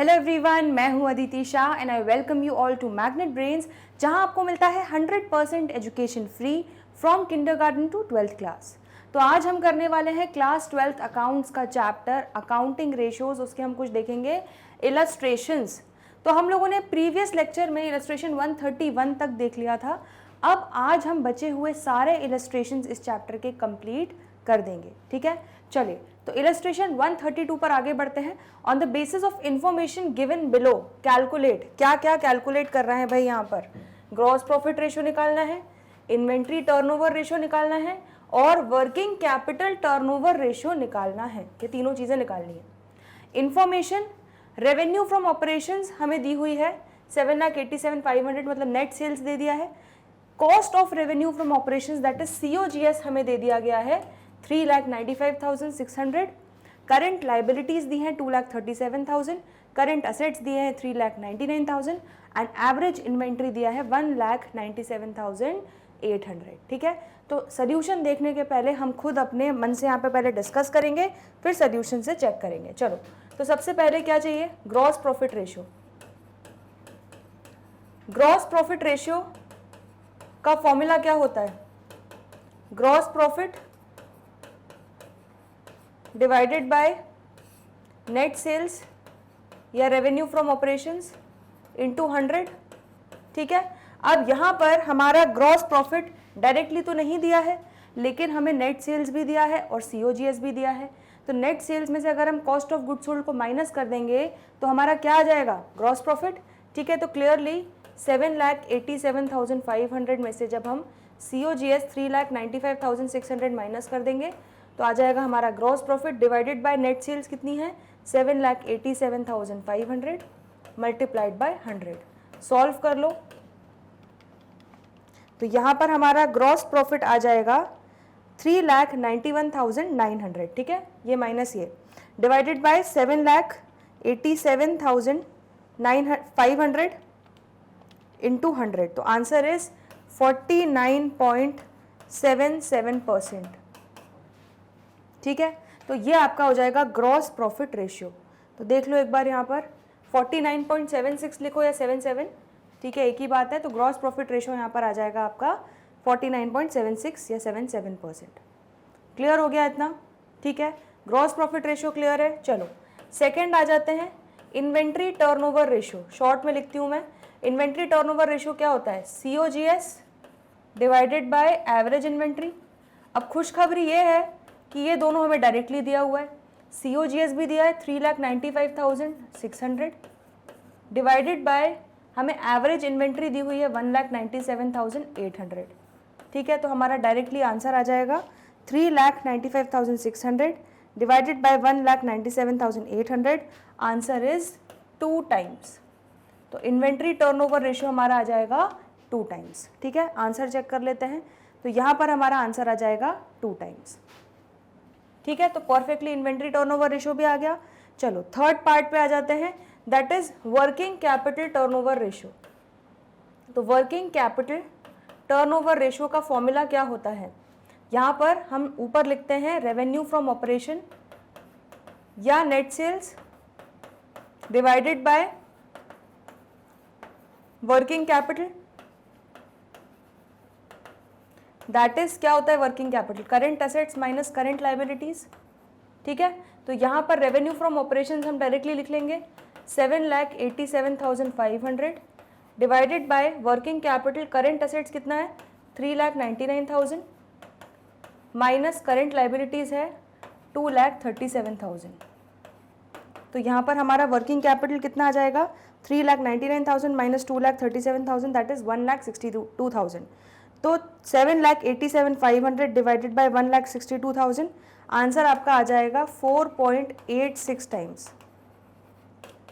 Hello everyone, मैं हूं Aditi Shah and I welcome you all to Magnet Brains, जहां आपको मिलता है 100% education free from kindergarten to 12th class. तो आज हम करने वाले हैं क्लास 12th अकाउंट्स का चैप्टर अकाउंटिंग रेशियोज। उसके हम कुछ देखेंगे इलस्ट्रेशंस। तो हम लोगों ने प्रीवियस लेक्चर में इलस्ट्रेशन 131 तक देख लिया था। अब आज हम बचे हुए सारे इलस्ट्रेशंस इस चैप्टर के कंप्लीट कर देंगे। ठीक है, चलिए तो इलस्ट्रेशन 132 पर आगे बढ़ते हैं। On the basis of information given below calculate, क्या क्या कैलकुलेट कर रहे हैं भाई? यहाँ पर ग्रॉस प्रॉफिट रेशियो निकालना है, इन्वेंट्री टर्नओवर रेशियो निकालना है और वर्किंग कैपिटल टर्नओवर रेशियो निकालना है। ये तीनों चीजें निकालनी है। इंफॉर्मेशन, रेवेन्यू फ्रॉम ऑपरेशंस हमें दी हुई है 7,87,500, मतलब नेट सेल्स दे दिया है। Cost of revenue from operations that is COGS हमें दे दिया गया है 3,95,600। करंट लाइबिलिटीज दी हैं 2,37,000। करंट असेट्स दिए हैं 3,99,000 एंड एवरेज इन्वेंट्री दिया है 1,97,800। ठीक है, तो सोल्यूशन देखने के पहले हम खुद अपने मन से यहाँ पे पहले डिस्कस करेंगे, फिर सोल्यूशन से चेक करेंगे। चलो, तो सबसे पहले क्या चाहिए? Gross profit ratio. Gross profit ratio का फॉर्मूला क्या होता है? Gross profit divided by net sales या रेवेन्यू फ्रॉम ऑपरेशंस इनटू 100। ठीक है, अब यहाँ पर हमारा ग्रॉस प्रॉफिट डायरेक्टली तो नहीं दिया है, लेकिन हमें नेट सेल्स भी दिया है और COGS भी दिया है। तो नेट सेल्स में से अगर हम कॉस्ट ऑफ गुड्स सोल्ड को माइनस कर देंगे तो हमारा क्या आ जाएगा? Gross profit. ठीक है, तो क्लियरली 7,87,500 में से जब हम COGS 3,95,600 माइनस कर देंगे तो आ जाएगा हमारा gross profit divided by net sales कितनी है? 7,87,500 मल्टीप्लाइड बाय 100। सॉल्व कर लो तो यहाँ पर हमारा ग्रॉस प्रॉफिट आ जाएगा 3,91,900। ठीक है, ये माइनस ये डिवाइडेड बाय 7,87,500 इंटू 100। तो आंसर इज 49.77%। ठीक है, तो ये आपका हो जाएगा ग्रॉस प्रॉफिट रेशियो। तो देख लो एक बार यहाँ पर 49.76 लिखो या 77, ठीक है, एक ही बात है। तो ग्रॉस प्रॉफिट रेशियो यहाँ पर आ जाएगा आपका 49.76 या 77%। क्लियर हो गया इतना? ठीक है, ग्रॉस प्रॉफिट रेशियो क्लियर है। चलो सेकेंड आ जाते हैं, इन्वेंट्री टर्नओवर रेशियो। शॉर्ट में लिखती हूँ मैं। इन्वेंट्री टर्नओवर रेशियो क्या होता है? COGS divided by average inventory. अब खुशखबरी ये है कि ये दोनों हमें डायरेक्टली दिया हुआ है। COGS भी दिया है 3,95,600 डिवाइडेड बाय हमें एवरेज इन्वेंट्री दी हुई है 1,97,800। ठीक है, तो हमारा डायरेक्टली आंसर आ जाएगा 3,95,600 divided by 1,97,800। Answer is 2 times. तो इन्वेंट्री टर्नओवर रेशियो हमारा आ जाएगा 2 टाइम्स। ठीक है, आंसर चेक कर लेते हैं। तो यहाँ पर हमारा आंसर आ जाएगा 2 टाइम्स। ठीक है, तो परफेक्टली इन्वेंट्री टर्नओवर रेशियो भी आ गया। चलो थर्ड पार्ट पे आ जाते हैं, that is working capital turnover ratio. तो वर्किंग कैपिटल टर्नओवर रेशियो का फॉर्मूला क्या होता है? यहाँ पर हम ऊपर लिखते हैं रेवेन्यू फ्रॉम ऑपरेशन या net sales divided by working capital. That is क्या होता है working capital? Current assets minus current liabilities. ठीक है, तो यहाँ पर रेवेन्यू फ्रॉम ऑपरेशंस हम डायरेक्टली लिख लेंगे 7,87,500 divided by working capital. Current assets कितना है? 3,99,000 माइनस करंट लाइबिलिटीज है 2,37,000। तो यहाँ पर हमारा वर्किंग कैपिटल कितना आ जाएगा? 3,99,000 माइनस 2,37,000 दैट इज 1,62,000। तो 7,87,500 डिवाइडेड बाय 1,62,000, आंसर आपका आ जाएगा 4.86 टाइम्स।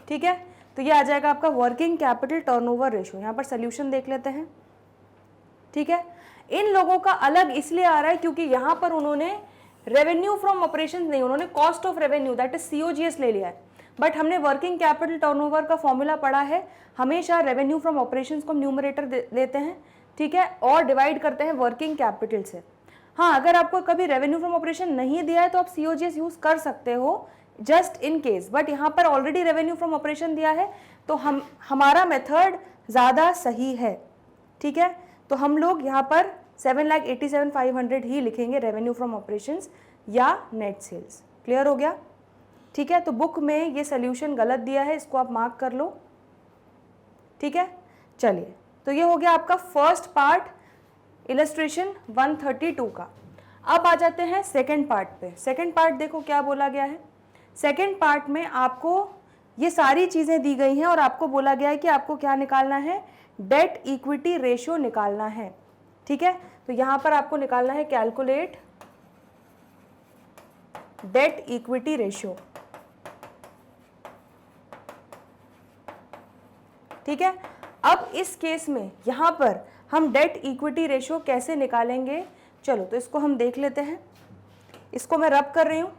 ठीक है, तो ये आ जाएगा आपका वर्किंग कैपिटल टर्नओवर रेशियो। यहाँ पर सोल्यूशन देख लेते हैं। ठीक है, इन लोगों का अलग इसलिए आ रहा है क्योंकि यहाँ पर उन्होंने रेवेन्यू फ्रॉम ऑपरेशन नहीं, उन्होंने cost of revenue that is COGS ले लिया है। बट हमने वर्किंग कैपिटल टर्नओवर का फॉर्मूला पढ़ा है, हमेशा रेवेन्यू फ्रॉम ऑपरेशंस को न्यूमरेटर लेते हैं। ठीक है, और डिवाइड करते हैं वर्किंग कैपिटल से। हाँ, अगर आपको कभी रेवेन्यू फ्रॉम ऑपरेशन नहीं दिया है तो आप COGS यूज कर सकते हो जस्ट इन केस, बट यहाँ पर ऑलरेडी रेवेन्यू फ्रॉम ऑपरेशन दिया है तो हमारा मेथड ज़्यादा सही है, ठीक है। तो हम लोग यहाँ पर 7,87,500 ही लिखेंगे रेवेन्यू फ्रॉम ऑपरेशंस या नेट सेल्स। क्लियर हो गया, ठीक है। तो बुक में ये सोल्यूशन गलत दिया है, इसको आप मार्क कर लो, ठीक है। चलिए, तो ये हो गया आपका फर्स्ट पार्ट इलस्ट्रेशन 132 का। अब आ जाते हैं सेकंड पार्ट पे। सेकंड पार्ट देखो क्या बोला गया है। सेकंड पार्ट में आपको ये सारी चीज़ें दी गई हैं और आपको बोला गया है कि आपको क्या निकालना है, डेट इक्विटी रेशियो निकालना है, ठीक है। तो यहाँ पर आपको निकालना है कैलकुलेट डेट इक्विटी रेशियो, ठीक है। अब इस केस में यहाँ पर हम डेट इक्विटी रेशियो कैसे निकालेंगे, चलो तो इसको हम देख लेते हैं। इसको मैं रब कर रही हूँ,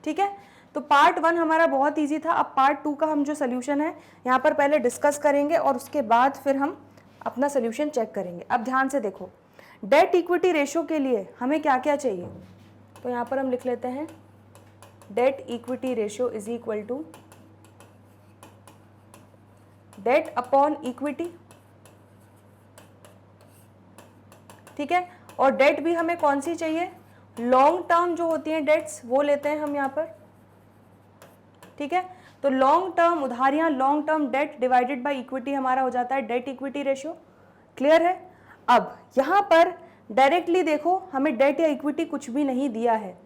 ठीक है। तो पार्ट 1 हमारा बहुत इजी था। अब पार्ट 2 का हम जो सोल्यूशन है यहाँ पर पहले डिस्कस करेंगे और उसके बाद फिर हम अपना सोल्यूशन चेक करेंगे। अब ध्यान से देखो, डेट इक्विटी रेशियो के लिए हमें क्या क्या चाहिए, तो यहाँ पर हम लिख लेते हैं debt equity ratio is equal to debt upon equity, ठीक है। और डेट भी हमें कौन सी चाहिए, लॉन्ग टर्म जो होती हैं डेट्स वो लेते हैं हम यहाँ पर, ठीक है। तो लॉन्ग टर्म उधारियां, long term debt divided by equity हमारा हो जाता है डेट इक्विटी रेशियो। क्लियर है। अब यहाँ पर डायरेक्टली देखो, हमें डेट या इक्विटी कुछ भी नहीं दिया है,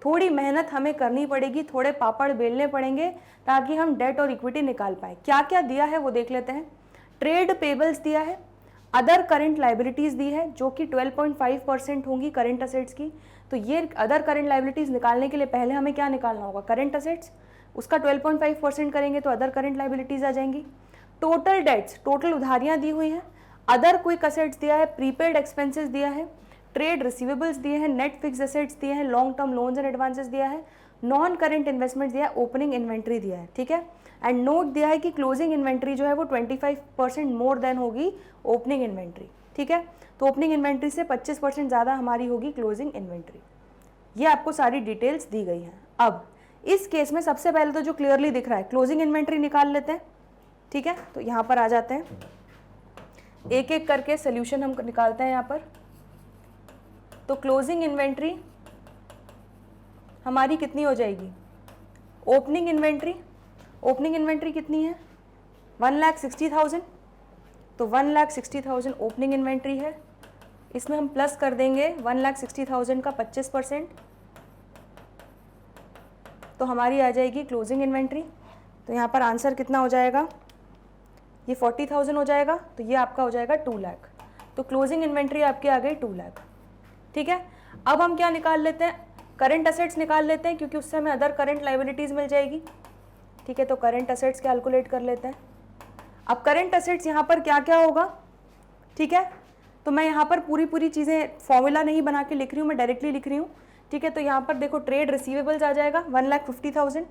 थोड़ी मेहनत हमें करनी पड़ेगी, थोड़े पापड़ बेलने पड़ेंगे ताकि हम डेट और इक्विटी निकाल पाए। क्या क्या दिया है वो देख लेते हैं। ट्रेड पेबल्स दिया है, अदर करंट लाइबिलिटीज़ दी है जो कि 12.5% होंगी करंट असेट्स की। तो ये अदर करंट लाइबिलिटीज़ निकालने के लिए पहले हमें क्या निकालना होगा, करंट असेट्स, उसका 12.5% करेंगे तो अदर करंट लाइबिलिटीज़ आ जाएंगी। टोटल डेट्स, टोटल उधारियाँ दी हुई हैं, अदर क्विक असेट्स दिया है, प्रीपेड एक्सपेंसेस दिया है, ट्रेड रिसीवेबल्स दिए हैं, नेट फिक्स एसेट्स दिए हैं, long term loans and advances दिया है, नॉन करंट इन्वेस्टमेंट दिया है, ओपनिंग इन्वेंट्री दिया है, ठीक है। एंड नोट दिया है कि क्लोजिंग इन्वेंट्री जो है वो 25% मोर देन होगी ओपनिंग इन्वेंट्री, ठीक है। तो ओपनिंग इन्वेंट्री से 25% ज़्यादा हमारी होगी क्लोजिंग इन्वेंट्री। ये आपको सारी डिटेल्स दी गई हैं। अब इस केस में सबसे पहले तो जो क्लियरली दिख रहा है, क्लोजिंग इन्वेंट्री निकाल लेते हैं, ठीक है। तो यहाँ पर आ जाते हैं, एक एक करके सोल्यूशन हम निकालते हैं यहाँ पर। तो क्लोजिंग इन्वेंट्री हमारी कितनी हो जाएगी, ओपनिंग इन्वेंट्री, ओपनिंग इन्वेंट्री कितनी है 1,60,000, तो 1,60,000 ओपनिंग इन्वेंट्री है। इसमें हम प्लस कर देंगे 1,60,000 का 25%, तो हमारी आ जाएगी क्लोजिंग इन्वेंट्री। तो यहाँ पर आंसर कितना हो जाएगा, ये 40,000 हो जाएगा, तो ये आपका हो जाएगा 2 लाख। तो क्लोजिंग इन्वेंट्री आपकी आ गई 2 लाख, ठीक है। अब हम क्या निकाल लेते हैं, करंट असेट्स निकाल लेते हैं क्योंकि उससे हमें अदर करंट लाइबिलिटीज़ मिल जाएगी, ठीक है। तो करंट असेट्स कैलकुलेट कर लेते हैं। अब करंट असेट्स यहाँ पर क्या क्या होगा, ठीक है। तो मैं यहाँ पर पूरी चीज़ें फॉर्मूला नहीं बना के लिख रही हूँ, मैं डायरेक्टली लिख रही हूँ, ठीक है। तो यहाँ पर देखो ट्रेड रिसीवेबल्स आ जाएगा 1,50,000,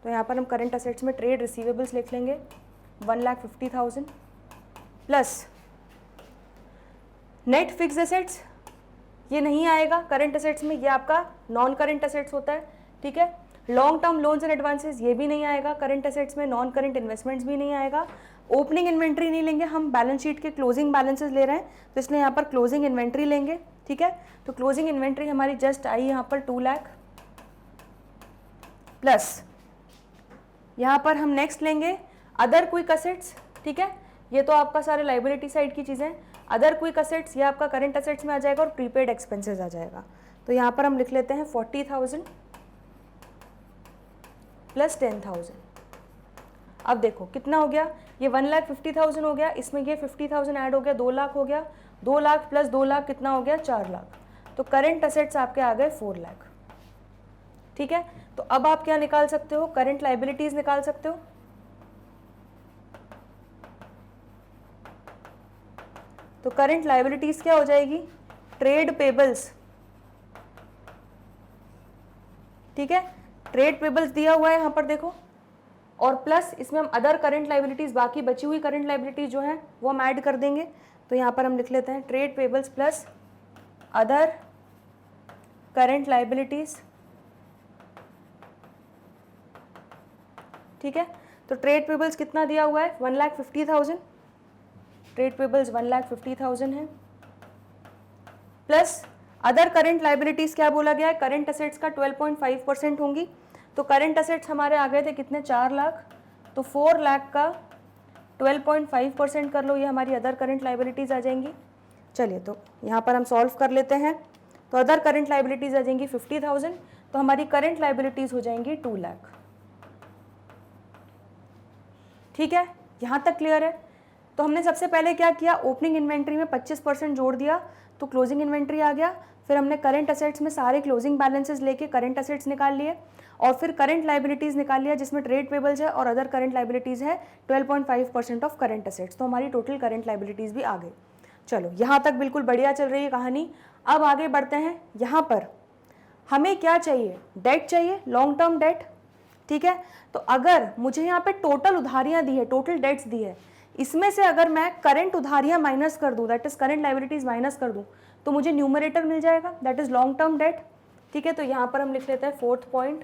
तो यहाँ पर हम करंट असेट्स में ट्रेड रिसीवेबल्स लिख लेंगे 1,50,000 प्लस नेट फिक्स एसेट्स, ये नहीं आएगा करंट असेट्स में, ये आपका नॉन करंट असेट्स होता है, ठीक है। Long term loans and advances ये भी नहीं आएगा करंट असेट्स में, नॉन करंट इन्वेस्टमेंट्स भी नहीं आएगा। ओपनिंग इन्वेंट्री नहीं लेंगे, हम बैलेंस शीट के क्लोजिंग बैलेंसेस ले रहे हैं तो इसलिए यहाँ पर क्लोजिंग इन्वेंट्री लेंगे, ठीक है। तो क्लोजिंग इन्वेंट्री हमारी जस्ट आई यहाँ पर 2 लाख प्लस यहाँ पर हम नेक्स्ट लेंगे अदर क्विक असेट्स, ठीक है। ये तो आपका सारे लाइबिलिटी साइड की चीज़ें, अदर क्विक असेट्स ये आपका करंट असेट्स में आ जाएगा और प्रीपेड एक्सपेंसेस आ जाएगा। तो यहाँ पर हम लिख लेते हैं 40,000 प्लस 10,000। अब देखो कितना हो गया, ये 1,50,000 हो गया, इसमें ये 50,000 ऐड हो गया, 2 लाख हो गया, 2 लाख प्लस 2 लाख कितना हो गया 4 लाख। तो करंट असेट्स आपके आ गए 4 लाख, ठीक है। तो अब आप क्या निकाल सकते हो, करंट लाइबिलिटीज निकाल सकते हो। तो करंट लाइबिलिटीज क्या हो जाएगी, ट्रेड पेबल्स, ठीक है। ट्रेड पेबल्स दिया हुआ है यहाँ पर देखो, और प्लस इसमें हम अदर करंट लाइबिलिटीज, बाकी बची हुई करंट लाइबिलिटीज जो है वो हम ऐड कर देंगे। तो यहाँ पर हम लिख लेते हैं trade payables plus other current liabilities, ठीक है। तो ट्रेड पेबल्स कितना दिया हुआ है, 1,50,000, ट्रेड पेबल्स 1,50,000 है, प्लस अदर करंट लाइबिलिटीज क्या बोला गया है, करंट असेट्स का 12.5% होंगी। तो करंट असेट्स हमारे आ गए थे कितने, 4 लाख, तो 4 लाख का 12.5% कर लो, ये हमारी अदर करंट लाइबिलिटीज आ जाएंगी। चलिए तो यहाँ पर हम सॉल्व कर लेते हैं। तो अदर करंट लाइबिलिटीज आ जाएंगी 50,000, तो हमारी करंट लाइबिलिटीज हो जाएंगी 2 लाख, ठीक है। यहाँ तक क्लियर है। तो हमने सबसे पहले क्या किया, ओपनिंग इन्वेंट्री में 25% जोड़ दिया तो क्लोजिंग इन्वेंट्री आ गया। फिर हमने करंट असेट्स में सारे क्लोजिंग बैलेंसेस लेके करंट असेट्स निकाल लिए और फिर करंट लाइबिलिटीज निकाल लिया जिसमें ट्रेड पेबल्स है और अदर करंट लाइबिलिटीज है 12.5% ऑफ करंट असेट्स। तो हमारी टोटल करंट लाइबिलिटीज भी आ गई। चलो यहाँ तक बिल्कुल बढ़िया चल रही है कहानी। अब आगे बढ़ते हैं। यहाँ पर हमें क्या चाहिए, डेट चाहिए, लॉन्ग टर्म डेट, ठीक है। तो अगर मुझे यहाँ पे टोटल उधारियाँ दी है, टोटल डेट्स दी है, इसमें से अगर मैं करंट उधारियाँ माइनस कर दूँ, that is current liabilities minus कर दूँ, तो मुझे न्यूमरेटर मिल जाएगा, that is long term date, ठीक है। तो यहाँ पर हम लिख लेते हैं 4th पॉइंट,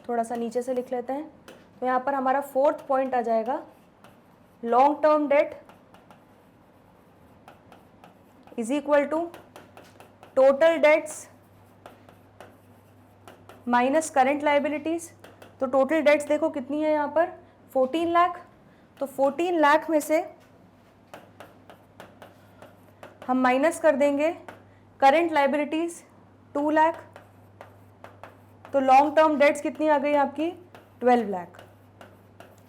थोड़ा सा नीचे से लिख लेते हैं। तो यहाँ पर हमारा 4th पॉइंट आ जाएगा, long term debt is equal to total debts minus current liabilities. तो टोटल डेट्स देखो कितनी है यहाँ पर, 14 लाख। तो 14 लाख में से हम माइनस कर देंगे करंट लाइबिलिटीज 2 लाख, तो लॉन्ग टर्म डेट्स कितनी आ गई आपकी, 12 लाख,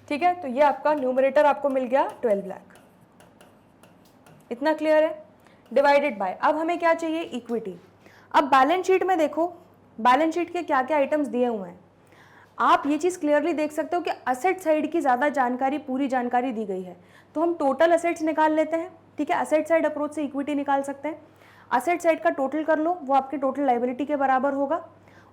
ठीक है। तो ये आपका न्यूमरेटर आपको मिल गया 12 लाख। इतना क्लियर है। डिवाइडेड बाय, अब हमें क्या चाहिए, इक्विटी। अब बैलेंस शीट में देखो, बैलेंस शीट के क्या क्या आइटम्स दिए हुए हैं। आप ये चीज़ क्लियरली देख सकते हो कि असेट साइड की ज़्यादा जानकारी, पूरी जानकारी दी गई है। तो हम टोटल असेट्स निकाल लेते हैं, ठीक है। असेट साइड अप्रोच से इक्विटी निकाल सकते हैं। असेट साइड का टोटल कर लो, वो आपके टोटल लाइबिलिटी के बराबर होगा।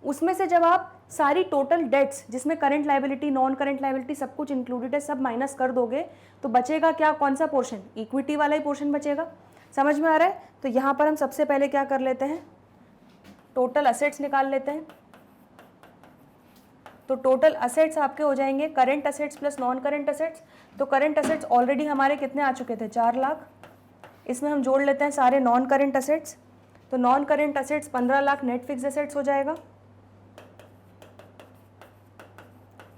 उसमें से जब आप सारी टोटल डेट्स जिसमें current liability, non current liability सब कुछ इंक्लूडेड है, सब माइनस कर दोगे तो बचेगा क्या, कौन सा पोर्शन, इक्विटी वाला ही पोर्शन बचेगा। समझ में आ रहा है। तो यहाँ पर हम सबसे पहले क्या कर लेते हैं, टोटल असेट्स निकाल लेते हैं। तो टोटल असेट्स आपके हो जाएंगे current assets plus non current assets. तो करंट असेट्स ऑलरेडी हमारे कितने आ चुके थे, 4 लाख। इसमें हम जोड़ लेते हैं सारे नॉन करंट असेट्स। तो non current assets 15 lakh net fix assets हो जाएगा,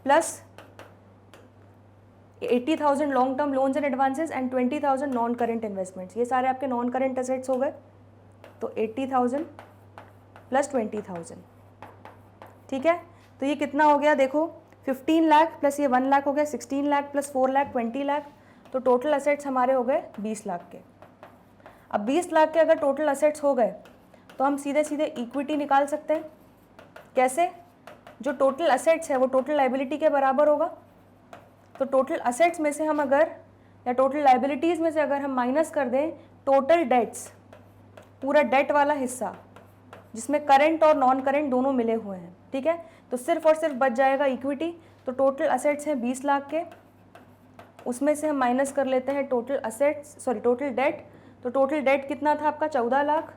plus 80,000 long term loans and advances and 20,000 non current investments. ये सारे आपके नॉन करंट असेट्स हो गए। तो 80,000 प्लस 20,000, ठीक है। तो ये कितना हो गया, देखो 15 लाख प्लस ये 1 लाख हो गया, 16 लाख प्लस 4 लाख 20 लाख। तो टोटल असेट्स हमारे हो गए 20 लाख के। अब 20 लाख के अगर टोटल असेट्स हो गए तो हम सीधे सीधे इक्विटी निकाल सकते हैं। कैसे, जो टोटल असेट्स है वो टोटल लाइबिलिटी के बराबर होगा। तो टोटल असेट्स में से हम अगर, या टोटल लाइबिलिटीज़ में से अगर हम माइनस कर दें टोटल डेट्स, पूरा डेट वाला हिस्सा जिसमें करंट और नॉन करंट दोनों मिले हुए हैं, ठीक है, तो सिर्फ और सिर्फ बच जाएगा इक्विटी। तो टोटल असेट्स हैं 20 लाख के, उसमें से हम माइनस कर लेते हैं total assets, sorry total date. तो टोटल डेट कितना था आपका, 14 लाख,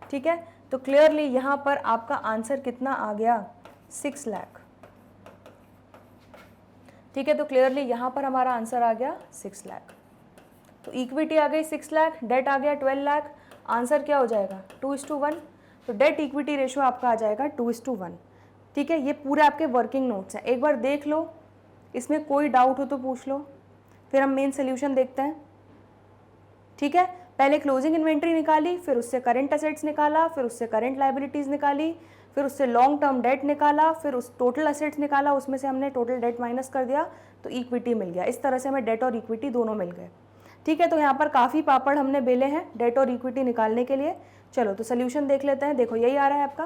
ठीक है। तो क्लियरली यहाँ पर आपका आंसर कितना आ गया, 6 लाख, ठीक है। तो क्लियरली यहाँ पर हमारा आंसर आ गया 6 लाख। तो इक्विटी आ गई 6 लाख, डेट आ गया 12 लाख, आंसर क्या हो जाएगा 2:1। तो डेट इक्विटी रेशियो आपका आ जाएगा 2:1, ठीक है। ये पूरे आपके वर्किंग नोट्स हैं, एक बार देख लो, इसमें कोई डाउट हो तो पूछ लो, फिर हम मेन सोल्यूशन देखते हैं, ठीक है। पहले क्लोजिंग इन्वेंट्री निकाली, फिर उससे करंट असेट्स निकाला, फिर उससे करंट लाइबिलिटीज़ निकाली, फिर उससे लॉन्ग टर्म डेट निकाला, फिर उस टोटल असेट्स निकाला, उसमें से हमने टोटल डेट माइनस कर दिया तो इक्विटी मिल गया। इस तरह से हमें डेट और इक्विटी दोनों मिल गए, ठीक है। तो यहाँ पर काफ़ी पापड़ हमने बेले हैं डेट और इक्विटी निकालने के लिए। चलो तो सोल्यूशन देख लेते हैं। देखो यही आ रहा है आपका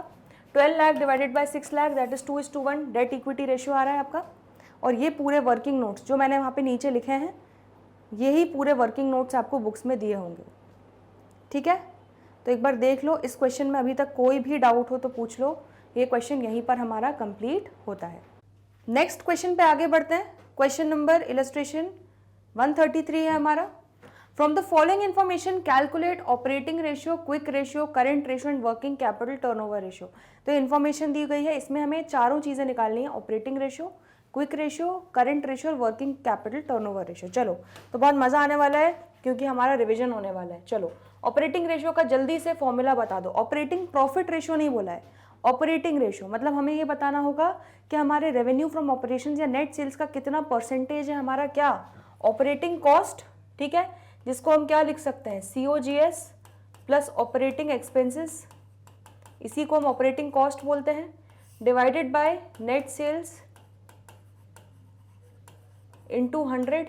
12 lakh divided by 6 lakh, that is 2:1 debt equity ratio आ रहा है आपका। और ये पूरे वर्किंग नोट्स जो मैंने वहाँ पे नीचे लिखे हैं, यही पूरे वर्किंग नोट्स आपको बुक्स में दिए होंगे, ठीक है। तो एक बार देख लो, इस क्वेश्चन में अभी तक कोई भी डाउट हो तो पूछ लो। ये क्वेश्चन यहीं पर हमारा कंप्लीट होता है। नेक्स्ट क्वेश्चन पे आगे बढ़ते हैं। क्वेश्चन नंबर इलस्ट्रेशन 133 है हमारा। From the following information calculate operating ratio, quick ratio, current ratio and working capital turnover ratio. तो इन्फॉर्मेशन दी गई है, इसमें हमें चारों चीज़ें निकालनी है, operating ratio, quick ratio, current ratio और वर्किंग कैपिटल टर्नओवर रेशियो। चलो तो बहुत मज़ा आने वाला है क्योंकि हमारा रिविजन होने वाला है। चलो ऑपरेटिंग रेशियो का जल्दी से फॉर्मूला बता दो। ऑपरेटिंग प्रॉफिट रेशियो नहीं बोला है, ऑपरेटिंग रेशियो मतलब हमें ये बताना होगा कि हमारे रेवेन्यू फ्रॉम ऑपरेशंस या नेट सेल्स का कितना परसेंटेज है हमारा क्या ऑपरेटिंग कॉस्ट, ठीक है, जिसको हम क्या लिख सकते हैं COGS प्लस ऑपरेटिंग एक्सपेंसेस, इसी को हम ऑपरेटिंग कॉस्ट बोलते हैं, divided by net sales into 100,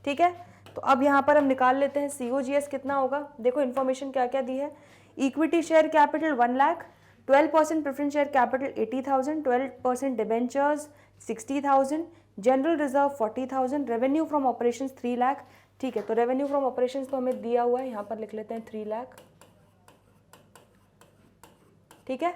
ठीक है। तो अब यहाँ पर हम निकाल लेते हैं COGS कितना होगा। देखो इन्फॉर्मेशन क्या क्या दी है, equity share capital 1 lakh, 12% preference share capital 80,000, 12% debentures 60,000, general reserve 40,000, revenue from operations 3 lakh, ठीक है। तो रेवेन्यू फ्रॉम ऑपरेशंस तो हमें दिया हुआ है, यहाँ पर लिख लेते हैं 3 लाख, ठीक है।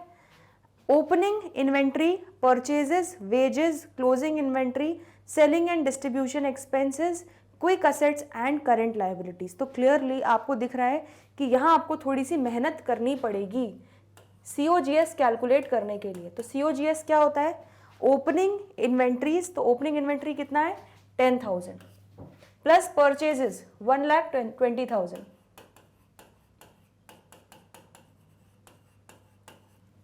Opening inventory, purchases, wages, closing inventory, selling and distribution expenses, quick assets and current liabilities. तो क्लियरली आपको दिख रहा है कि यहाँ आपको थोड़ी सी मेहनत करनी पड़ेगी COGS कैलकुलेट करने के लिए। तो COGS क्या होता है, ओपनिंग इन्वेंट्रीज, तो ओपनिंग इन्वेंट्री कितना है 10,000 प्लस परचेजेस 1,20,000,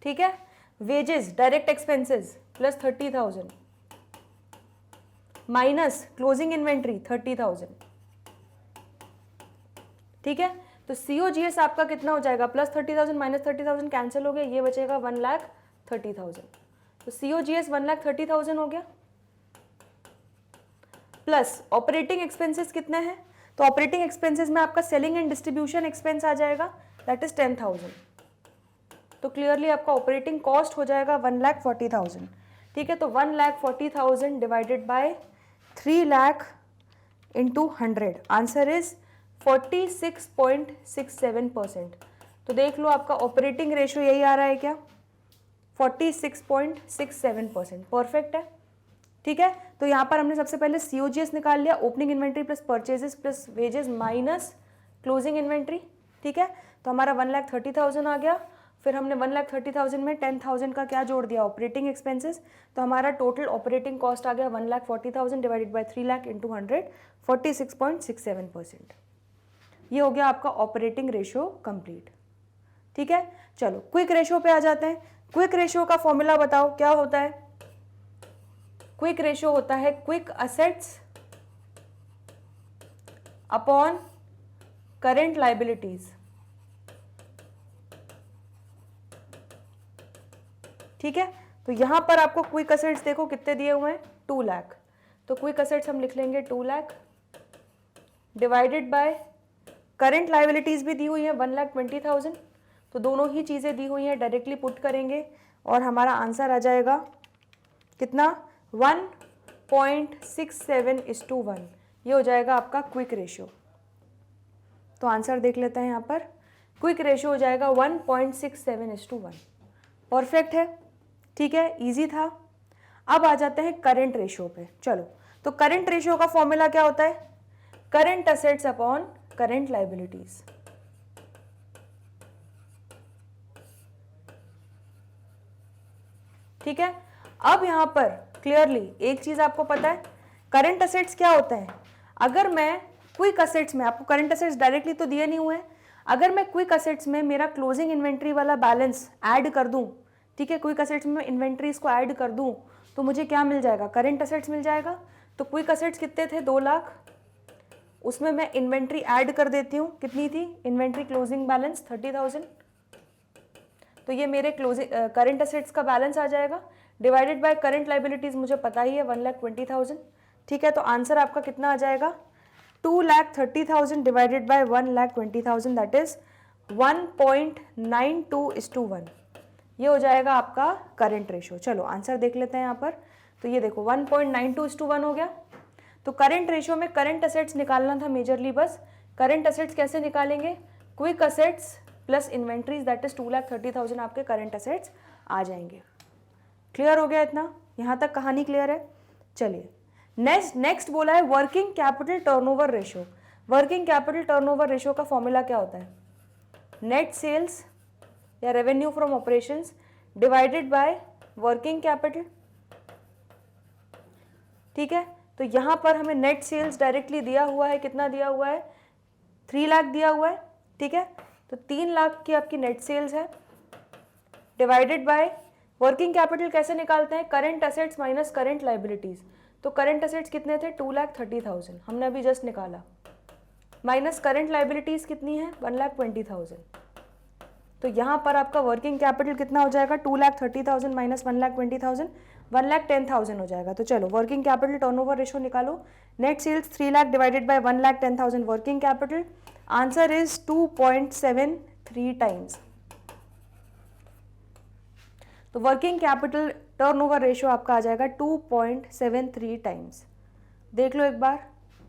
ठीक है। Wages direct expenses plus 30,000 minus closing inventory 30,000, ठीक है। तो COGS आपका कितना हो जाएगा, प्लस 30,000 माइनस 30,000 कैंसिल हो गया, ये बचेगा 1,30,000। तो COGS 1,30,000 हो गया, प्लस ऑपरेटिंग एक्सपेंसेस कितने हैं, तो ऑपरेटिंग एक्सपेंसेस में आपका सेलिंग एंड डिस्ट्रीब्यूशन एक्सपेंस आ जाएगा, दैट इज 10,000। तो क्लियरली आपका ऑपरेटिंग कॉस्ट हो जाएगा 1,40,000, ठीक है। तो 1,40,000 divided by 3 lakh into 100, answer is 46.67%। तो देख लो आपका ऑपरेटिंग रेशियो यही आ रहा है क्या, 46.67%, परफेक्ट है, ठीक है। तो यहाँ पर हमने सबसे पहले COGS निकाल लिया, opening inventory plus purchases plus wages minus closing inventory, ठीक है। तो हमारा 1,30,000 आ गया, फिर हमने 1,30,000 में 10,000 का क्या जोड़ दिया, ऑपरेटिंग एक्सपेंसेस, तो हमारा टोटल ऑपरेटिंग कॉस्ट आ गया 1,40,000 डिवाइडेड बाय 3 लाख इंटू 100, 46.67%। ये हो गया आपका ऑपरेटिंग रेशियो कंप्लीट, ठीक है। चलो क्विक रेशियो पे आ जाते हैं। क्विक रेशियो का फॉर्मूला बताओ क्या होता है। क्विक रेशियो होता है quick assets upon current liabilities, ठीक है। तो यहां पर आपको क्विक असेट्स देखो कितने दिए हुए हैं 2 लाख, तो क्विक असेट्स हम लिख लेंगे 2 lakh divided by current liabilities भी दी हुई है 1,20,000, तो दोनों ही चीजें दी हुई हैं, डायरेक्टली पुट करेंगे और हमारा आंसर आ जाएगा कितना 1.67:1, ये हो जाएगा आपका क्विक रेशियो। तो आंसर देख लेते हैं, यहाँ पर क्विक रेशियो हो जाएगा 1.67:1, परफेक्ट है, ठीक है, इजी था। अब आ जाते हैं करंट रेशियो पे। चलो तो करंट रेशियो का फॉर्मूला क्या होता है, current assets upon current liabilities, ठीक है। अब यहां पर क्लियरली एक चीज आपको पता है, करंट असेट्स क्या होता है, अगर मैं क्विक असेट्स में, आपको करंट असेट्स डायरेक्टली तो दिए नहीं हुए हैं, अगर मैं क्विक असेट्स में मेरा क्लोजिंग इन्वेंट्री वाला बैलेंस ऐड कर दूं, ठीक है, क्विक असेट्स में इन्वेंट्रीज को ऐड कर दूं तो मुझे क्या मिल जाएगा, करंट असेट्स मिल जाएगा। तो क्विक असेट्स कितने थे 2 लाख, उसमें मैं इन्वेंट्री ऐड कर देती हूँ, कितनी थी इन्वेंट्री क्लोजिंग बैलेंस 30,000, तो ये मेरे क्लोजिंग करंट असेट्स का बैलेंस आ जाएगा, डिवाइडेड बाय करंट लायबिलिटीज मुझे पता ही है 1,20,000, ठीक है। तो आंसर आपका कितना आ जाएगा 2,30,000 डिवाइडेड बाय 1,20,000, दैट इज 1.92:1, ये हो जाएगा आपका करंट रेशियो। चलो आंसर देख लेते हैं यहाँ पर, तो ये देखो 1.92:1 हो गया। तो करंट रेशियो में करंट असेट्स निकालना था मेजरली, बस करंट असेट्स कैसे निकालेंगे, quick assets plus inventories, that is 2,30,000 आपके करंट असेट्स आ जाएंगे। क्लियर हो गया इतना, यहाँ तक कहानी क्लियर है। चलिए नेक्स्ट बोला है working capital turnover ratio. Working capital turnover ratio का फॉर्मूला क्या होता है? नेट सेल्स या revenue from operations divided by working capital. ठीक है, तो यहां पर हमें नेट सेल्स डायरेक्टली दिया हुआ है, कितना दिया हुआ है? 3 लाख दिया हुआ है। ठीक है, तो 3 लाख की आपकी नेट सेल्स है, डिवाइडेड बाय वर्किंग कैपिटल कैसे निकालते हैं? Current assets minus current liabilities. तो करंट असेट्स कितने थे? 2,30,000 हमने अभी जस्ट निकाला, माइनस करंट लाइबिलिटीज कितनी है? 1,20,000। तो यहाँ पर आपका वर्किंग कैपिटल कितना हो जाएगा? 2,30,000 माइनस 1,20,000, 1,10,000 हो जाएगा। तो चलो वर्किंग कैपिटल टर्नओवर रेशियो निकालो। Net sales 3 lakh divided by 1,10,000 working capital, answer is 2.73 times. तो वर्किंग कैपिटल टर्नओवर रेशियो आपका आ जाएगा 2.73 टाइम्स। देख लो एक बार,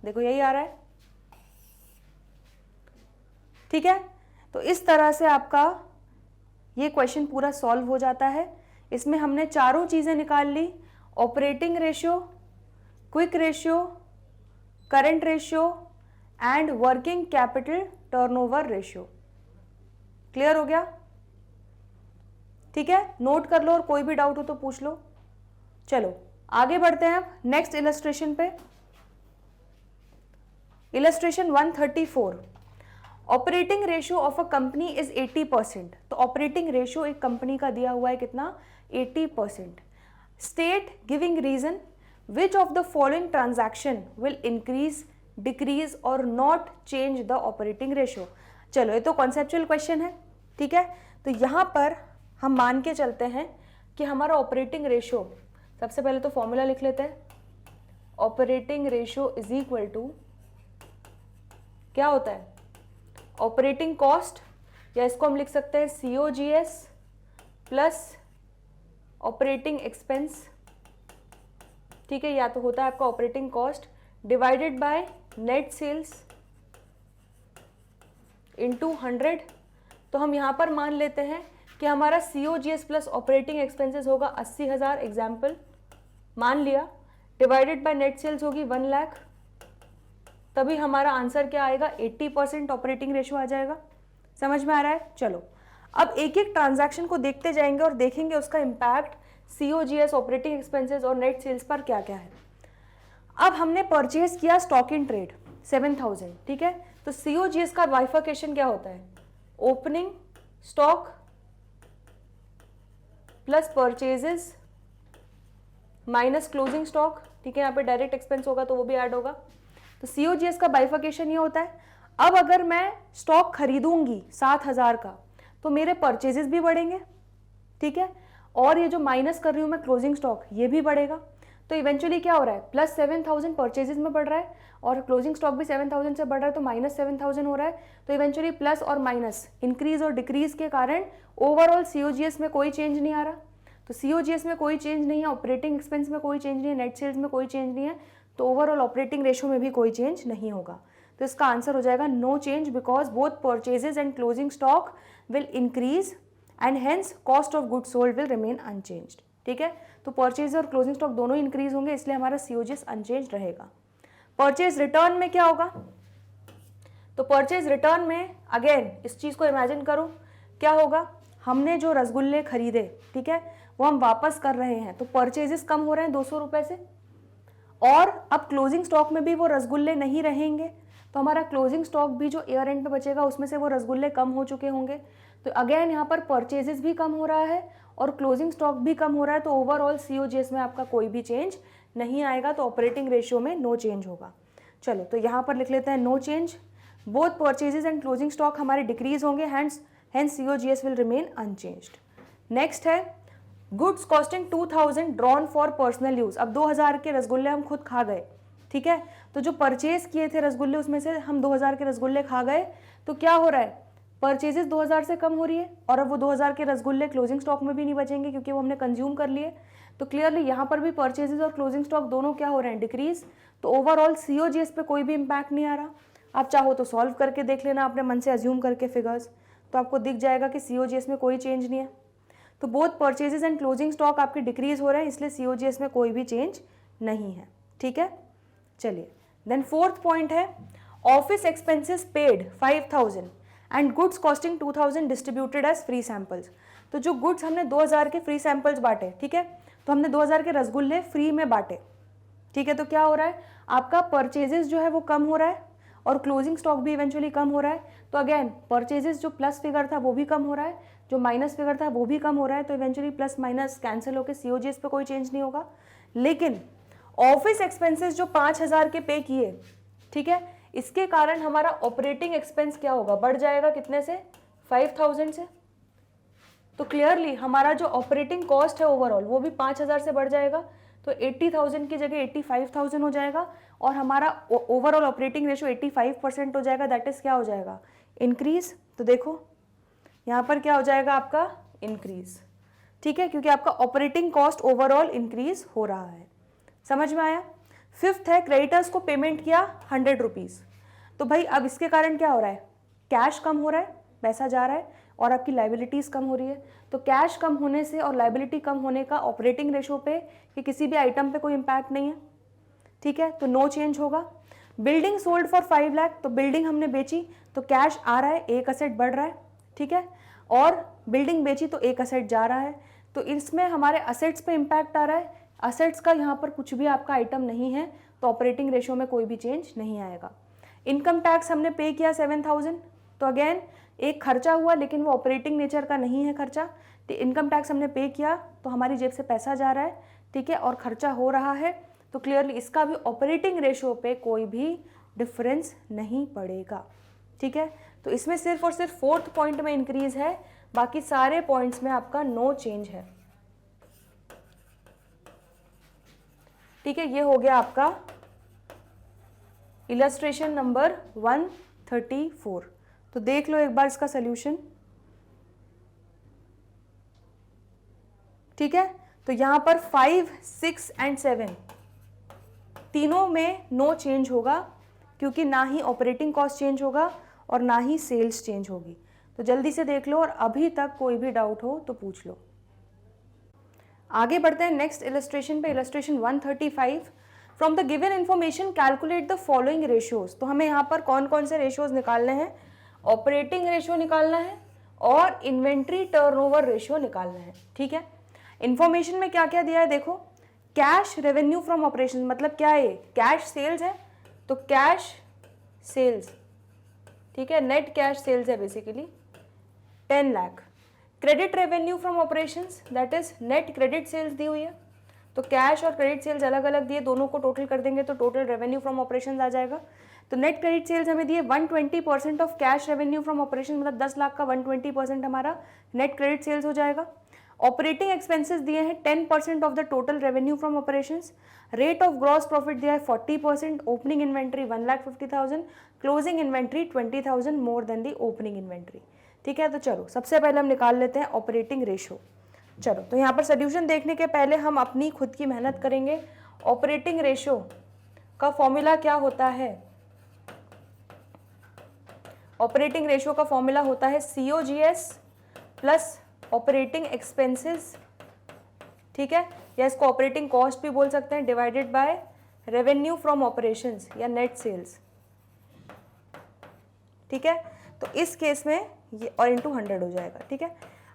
देखो यही आ रहा है। ठीक है, तो इस तरह से आपका ये क्वेश्चन पूरा सॉल्व हो जाता है। इसमें हमने चारों चीजें निकाल ली, operating ratio, quick ratio, current ratio and working capital turnover ratio. Clear हो गया? ठीक है, नोट कर लो और कोई भी डाउट हो तो पूछ लो। चलो आगे बढ़ते हैं अब नेक्स्ट इलस्ट्रेशन पे। Illustration 134, operating ratio of a company is 80%। तो ऑपरेटिंग रेशियो एक कंपनी का दिया हुआ है कितना? 80%। State giving reason which of the following transaction will increase, decrease और not change the operating ratio. चलो ये तो कॉन्सेप्चुअल क्वेश्चन है। ठीक है, तो यहां पर हम मान के चलते हैं कि हमारा ऑपरेटिंग रेशियो, सबसे पहले तो फॉर्मूला लिख लेते हैं। Operating ratio is equal to क्या होता है? ऑपरेटिंग कॉस्ट, या इसको हम लिख सकते हैं COGS प्लस ऑपरेटिंग एक्सपेंस। ठीक है, या तो होता है आपका operating cost divided by net sales into 100। तो हम यहाँ पर मान लेते हैं कि हमारा COGS प्लस ऑपरेटिंग एक्सपेंसेस होगा 80,000, एग्जाम्पल मान लिया, डिवाइडेड बाय नेट सेल्स होगी 1 लाख। तभी हमारा आंसर क्या आएगा? 80% ऑपरेटिंग रेशियो आ जाएगा। समझ में आ रहा है? चलो अब एक एक ट्रांजैक्शन को देखते जाएंगे और देखेंगे उसका इम्पैक्ट COGS, ऑपरेटिंग एक्सपेंसेस और नेट सेल्स पर क्या क्या है। अब हमने परचेज किया स्टॉक इन ट्रेड 7,000। ठीक है, तो COGS का बाइफर्केशन क्या होता है? Opening stock plus purchases minus closing stock. ठीक है, यहाँ पे डायरेक्ट एक्सपेंस होगा तो वो भी ऐड होगा। तो COGS का बाइफर्केशन ये होता है। अब अगर मैं स्टॉक खरीदूंगी 7,000 का तो मेरे परचेजेस भी बढ़ेंगे। ठीक है, और ये जो माइनस कर रही हूँ मैं क्लोजिंग स्टॉक, ये भी बढ़ेगा। तो इवेंचुअली क्या हो रहा है? प्लस 7,000 परचेजेस में बढ़ रहा है और क्लोजिंग स्टॉक भी 7,000 से बढ़ रहा है, तो माइनस 7,000 हो रहा है। तो इवेंचुअली प्लस और माइनस, इंक्रीज और डिक्रीज के कारण ओवरऑल COGS में कोई चेंज नहीं आ रहा। तो COGS में कोई चेंज नहीं है, ऑपरेटिंग एक्सपेंस में कोई चेंज नहीं है, नेट सेल्स में कोई चेंज नहीं है, तो ओवरऑल ऑपरेटिंग रेशियो में भी कोई चेंज नहीं होगा। तो इसका आंसर हो जाएगा no change, because both purchases and closing stock will increase and hence cost of goods sold will remain unchanged. ठीक है, तो परचेज और क्लोजिंग स्टॉक दोनों इंक्रीज होंगे, इसलिए हमारा COGS अनचेंज रहेगा। परचेज रिटर्न में क्या होगा? तो परचेज रिटर्न में अगेन इस चीज को इमेजिन करो, क्या होगा? हमने जो रसगुल्ले खरीदे, ठीक है, वो हम वापस कर रहे हैं, तो परचेजेस कम हो रहे हैं 200 रुपए से, और अब क्लोजिंग स्टॉक में भी वो रसगुल्ले नहीं रहेंगे, तो हमारा क्लोजिंग स्टॉक भी जो ईयर एंड पे बचेगा उसमें से वो रसगुल्ले कम हो चुके होंगे। तो अगेन यहाँ पर परचेजेस भी कम हो रहा है और क्लोजिंग स्टॉक भी कम हो रहा है, तो ओवरऑल COGS में आपका कोई भी चेंज नहीं आएगा, तो ऑपरेटिंग रेशियो में नो चेंज होगा। चलो तो यहाँ पर लिख लेते हैं no change, both purchases and closing stock हमारे डिक्रीज होंगे, hence COGS will remain unchanged. Next है goods costing 2,000 drawn for personal use. अब 2,000 के रसगुल्ले हम खुद खा गए, ठीक है, तो जो परचेज किए थे रसगुल्ले उसमें से हम 2,000 के रसगुल्ले खा गए, तो क्या हो रहा है? परचेजेस 2,000 से कम हो रही है और अब वो 2,000 के रसगुल्ले क्लोजिंग स्टॉक में भी नहीं बचेंगे क्योंकि वो हमने कंज्यूम कर लिए। तो क्लियरली यहाँ पर भी परचेजेस और क्लोजिंग स्टॉक दोनों क्या हो रहे हैं? डिक्रीज। तो ओवरऑल COGS पे कोई भी इम्पैक्ट नहीं आ रहा। आप चाहो तो सॉल्व करके देख लेना अपने मन से अज्यूम करके फिगर्स, तो आपको दिख जाएगा कि COGS में कोई चेंज नहीं है। तो both purchases and closing stock आपके डिक्रीज हो रहे हैं, इसलिए COGS में कोई भी चेंज नहीं है। ठीक है, चलिए देन फोर्थ पॉइंट है office expenses paid 5000 and goods costing 2000 distributed as free samples. तो जो गुड्स हमने 2000 के फ्री सैंपल्स बांटे, ठीक है, तो हमने 2000 के रसगुल्ले फ्री में बांटे, ठीक है, तो क्या हो रहा है, आपका परचेजेस जो है वो कम हो रहा है और क्लोजिंग स्टॉक भी इवेंचुअली कम हो रहा है। तो अगेन परचेजेस जो प्लस फिगर था वो भी कम हो रहा है, जो माइनस फिगर था वो भी कम हो रहा है, तो इवेंचुअली प्लस माइनस कैंसिल होकर सीओजीएस पे कोई चेंज नहीं होगा। लेकिन ऑफिस एक्सपेंसेस जो 5000 के पे किए, ठीक है, इसके कारण हमारा ऑपरेटिंग एक्सपेंस क्या होगा, बढ़ जाएगा कितने से, 5000 से। तो क्लियरली हमारा जो ऑपरेटिंग कॉस्ट है ओवरऑल वो भी 5000 से बढ़ जाएगा, तो 80,000 की जगह 85,000 हो जाएगा और हमारा ओवरऑल ऑपरेटिंग रेशो 85% हो जाएगा। दैट इज क्या हो जाएगा, इंक्रीज। तो देखो यहाँ पर क्या हो जाएगा आपका, इंक्रीज, ठीक है, क्योंकि आपका ऑपरेटिंग कॉस्ट ओवरऑल इंक्रीज हो रहा है। समझ में आया। फिफ्थ है, क्रेडिटर्स को पेमेंट किया 100 रुपीज़। तो भाई अब इसके कारण क्या हो रहा है, कैश कम हो रहा है, पैसा जा रहा है और आपकी लाइबिलिटीज़ कम हो रही है। तो कैश कम होने से और लाइबिलिटी कम होने का ऑपरेटिंग रेशो पे कि किसी भी आइटम पे कोई इम्पैक्ट नहीं है, ठीक है, तो नो चेंज होगा। बिल्डिंग सोल्ड फॉर 5 लाख, तो बिल्डिंग हमने बेची तो कैश आ रहा है, एक असेट बढ़ रहा है, ठीक है, और बिल्डिंग बेची तो एक असेट जा रहा है, तो इसमें हमारे असेट्स पे इम्पैक्ट आ रहा है। असेट्स का यहाँ पर कुछ भी आपका आइटम नहीं है तो ऑपरेटिंग रेशो में कोई भी चेंज नहीं आएगा। इनकम टैक्स हमने पे किया 7000, तो अगेन एक खर्चा हुआ लेकिन वो ऑपरेटिंग नेचर का नहीं है खर्चा, तो इनकम टैक्स हमने पे किया तो हमारी जेब से पैसा जा रहा है, ठीक है, और खर्चा हो रहा है, तो क्लियरली इसका भी ऑपरेटिंग रेशो पे कोई भी डिफरेंस नहीं पड़ेगा, ठीक है। तो इसमें सिर्फ और सिर्फ फोर्थ पॉइंट में इंक्रीज है, बाकी सारे पॉइंट्स में आपका नो चेंज है, ठीक है। ये हो गया आपका इलस्ट्रेशन नंबर 134। तो देख लो एक बार इसका सॉल्यूशन, ठीक है। तो यहां पर 5, 6 एंड 7 तीनों में नो चेंज होगा, क्योंकि ना ही ऑपरेटिंग कॉस्ट चेंज होगा और ना ही सेल्स चेंज होगी। तो जल्दी से देख लो और अभी तक कोई भी डाउट हो तो पूछ लो। आगे बढ़ते हैं नेक्स्ट इलस्ट्रेशन पे, illustration 135। From the given information calculate the following ratios. तो हमें यहाँ पर कौन कौन से रेशियोज निकालने हैं, ऑपरेटिंग रेशियो निकालना है और इन्वेंट्री टर्नओवर रेशियो निकालना है, ठीक है। इन्फॉर्मेशन में क्या क्या दिया है देखो, कैश रेवेन्यू फ्रॉम ऑपरेशन, मतलब क्या है, कैश सेल्स है, तो कैश सेल्स, ठीक है, नेट कैश सेल्स है basically 10 lakh. Credit revenue from operations, that is net credit sales दी हुई है, तो कैश और क्रेडिट सेल्स अलग अलग दिए, दोनों को टोटल कर देंगे तो टोटल रेवेन्यू फ्रॉम ऑपरेशंस आ जाएगा। तो नेट क्रेडिट सेल्स हमें दिए 120% of cash revenue from operation, मतलब 10 लाख का 120% हमारा नेट क्रेडिट सेल्स हो जाएगा। ऑपरेटिंग एक्सपेंसेस दिए हैं 10% of the total revenue from operations. Rate of gross profit दिया है 40%, opening inventory 1,50,000, closing inventory 20,000 more than the opening inventory, ठीक है। तो चलो सबसे पहले हम निकाल लेते हैं ऑपरेटिंग रेशो। चलो तो यहाँ पर सोल्यूशन देखने के पहले हम अपनी खुद की मेहनत करेंगे। ऑपरेटिंग रेशो का फॉर्मूला क्या होता है, ऑपरेटिंग रेशो का फॉर्मूला होता है COGS प्लस ऑपरेटिंग एक्सपेंसेस, ठीक है, या इसको ऑपरेटिंग कॉस्ट भी बोल सकते हैं, divided by revenue from operations या नेट सेल्स, ठीक है। तो इस केस में ये और इंटू 100 हो जाएगा, ठीक है।